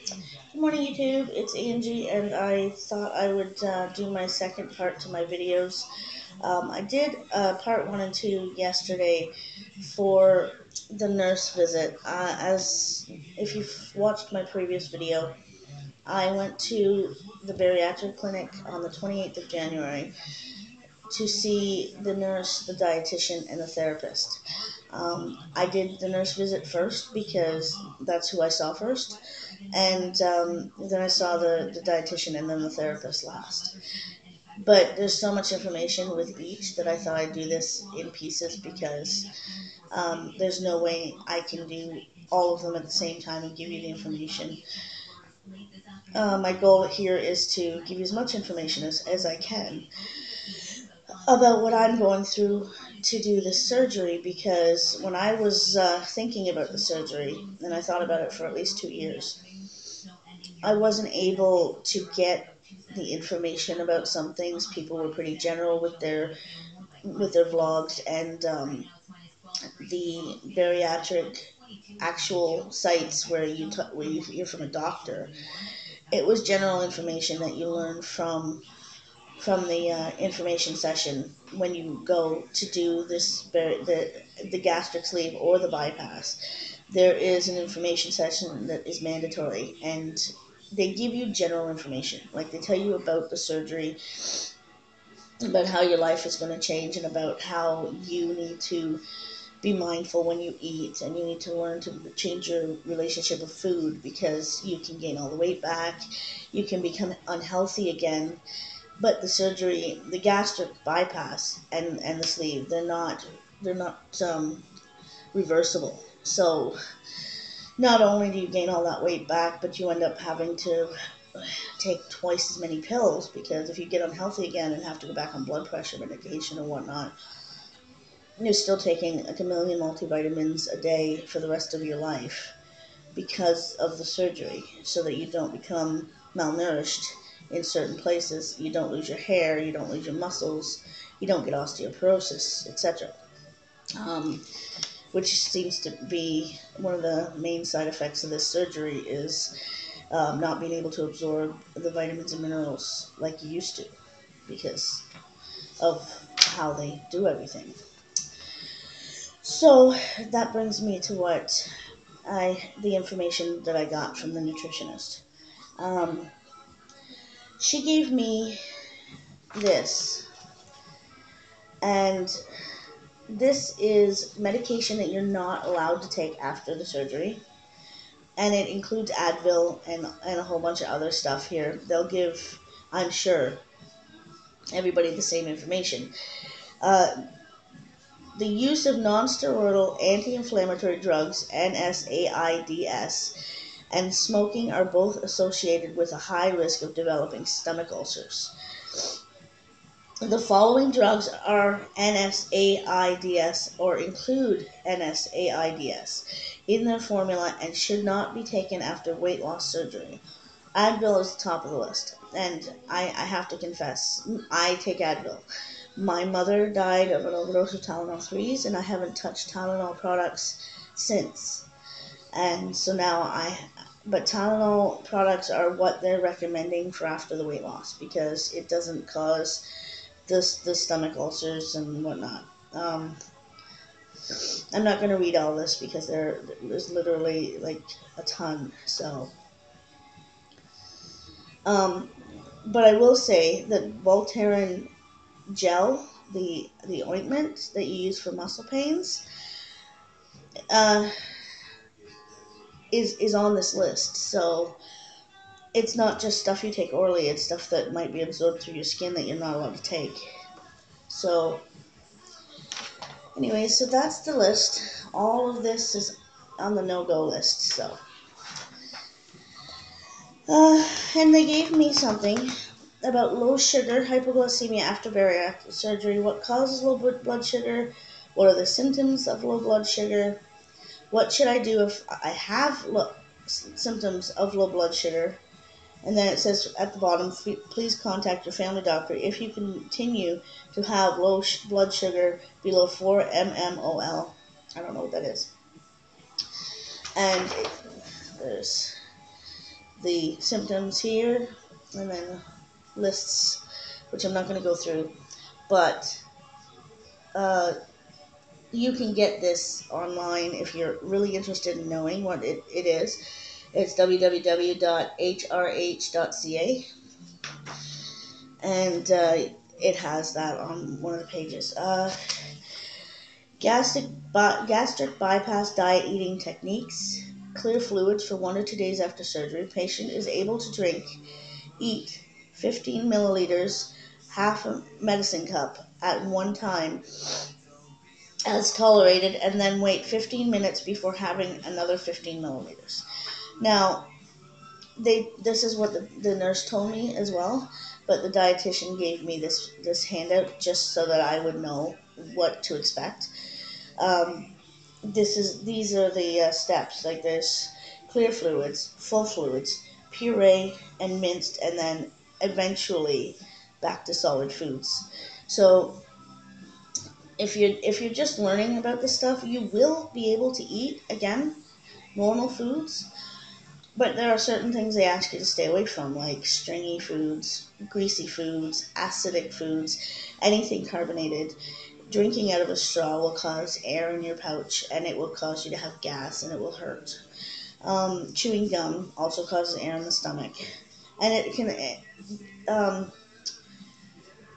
Good morning, YouTube. It's Angie, and I thought I would do my second part to my videos. I did part 1 and 2 yesterday for the nurse visit. As if you've watched my previous video, I went to the bariatric clinic on the 28th of January to see the nurse, the dietitian, and the therapist. I did the nurse visit first because that's who I saw first, and then I saw the dietitian and then the therapist last. But there's so much information with each that I thought I'd do this in pieces because there's no way I can do all of them at the same time and give you the information. My goal here is to give you as much information as I can about what I'm going through to do this surgery, because when I was thinking about the surgery, and I thought about it for at least 2 years, I wasn't able to get the information about some things. People were pretty general with their vlogs, and the bariatric actual sites where you hear from a doctor. It was general information that you learn from the information session when you go to do the gastric sleeve or the bypass. There is an information session that is mandatory, and they give you general information. Like, they tell you about the surgery, about how your life is going to change, and about how you need to be mindful when you eat, and you need to learn to change your relationship with food, because you can gain all the weight back, you can become unhealthy again. But the surgery, the gastric bypass and the sleeve, they're not reversible. So not only do you gain all that weight back, but you end up having to take twice as many pills, because if you get unhealthy again and have to go back on blood pressure medication and whatnot, you're still taking like a million multivitamins a day for the rest of your life because of the surgery, so that you don't become malnourished in certain places. You don't lose your hair, you don't lose your muscles, you don't get osteoporosis, etc. Which seems to be one of the main side effects of this surgery, is not being able to absorb the vitamins and minerals like you used to, because of how they do everything. So that brings me to the information that I got from the nutritionist. Um, she gave me this, and this is medication that you're not allowed to take after the surgery, and it includes Advil and a whole bunch of other stuff here. They'll give, I'm sure, everybody the same information. The use of nonsteroidal anti-inflammatory drugs, NSAIDs, and smoking are both associated with a high risk of developing stomach ulcers. The following drugs are NSAIDs or include NSAIDs in their formula and should not be taken after weight loss surgery. Advil is the top of the list, and I have to confess, I take Advil. My mother died of an overdose of Tylenol 3s, and I haven't touched Tylenol products since. And so now but Tylenol products are what they're recommending for after the weight loss, because it doesn't cause the stomach ulcers and whatnot. I'm not going to read all this because there's literally like a ton. So, but I will say that Voltaren gel, the ointment that you use for muscle pains, uh, is on this list. So it's not just stuff you take orally; it's stuff that might be absorbed through your skin that you're not allowed to take. So anyway, so that's the list. All of this is on the no-go list. So, and they gave me something about low sugar, hypoglycemia after bariatric surgery, what causes low blood sugar, what are the symptoms of low blood sugar, what should I do if I have symptoms of low blood sugar, and then it says at the bottom, please contact your family doctor if you continue to have low blood sugar below 4 mmol. I don't know what that is. And there's the symptoms here, and then lists, which I'm not going to go through, but you can get this online if you're really interested in knowing what it is. It's www.hrh.ca, and it has that on one of the pages. Gastric bypass diet eating techniques. Clear fluids for 1 to 2 days after surgery. Patient is able to eat 15 milliliters, half a medicine cup at one time as tolerated, and then wait 15 minutes before having another 15 milliliters. Now, this is what the nurse told me as well, but the dietitian gave me this handout just so that I would know what to expect. These are the steps. Like there's clear fluids, full fluids, puree, and minced, and then eventually back to solid foods. So if you're just learning about this stuff, you will be able to eat again normal foods, but there are certain things they ask you to stay away from, like stringy foods, greasy foods, acidic foods, anything carbonated. Drinking out of a straw will cause air in your pouch, and it will cause you to have gas, and it will hurt. Chewing gum also causes air in the stomach, and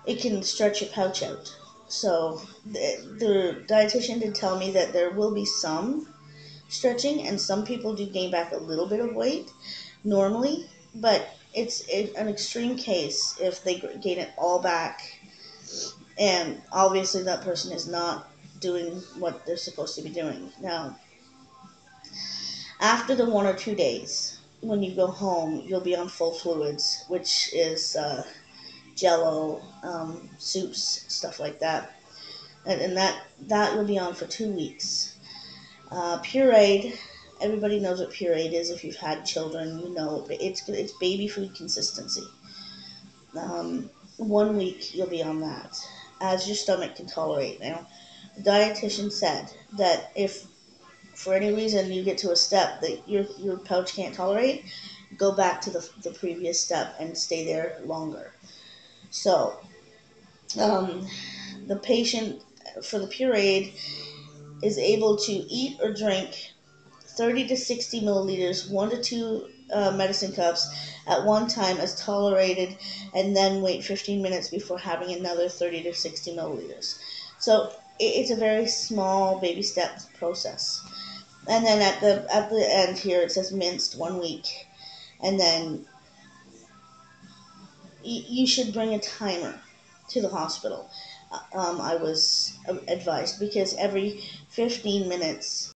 it can stretch your pouch out. So the dietitian did tell me that there will be some stretching, and some people do gain back a little bit of weight normally, but it's an extreme case if they gain it all back, and obviously that person is not doing what they're supposed to be doing. Now, after the 1 or 2 days, when you go home, you'll be on full fluids, which is jello, soups, stuff like that, and that will be on for 2 weeks. Pureed, everybody knows what pureed is. If you've had children, you know it's baby food consistency. 1 week you'll be on that, as your stomach can tolerate. Now, the dietitian said that if for any reason you get to a step that your pouch can't tolerate, go back to the previous step and stay there longer. So, the patient for the pureed is able to eat or drink 30 to 60 milliliters, 1 to 2 medicine cups at one time as tolerated, and then wait 15 minutes before having another 30 to 60 milliliters. So it's a very small baby step process. And then at the end here it says minced 1 week, and then you should bring a timer to the hospital. I was advised, because every 15 minutes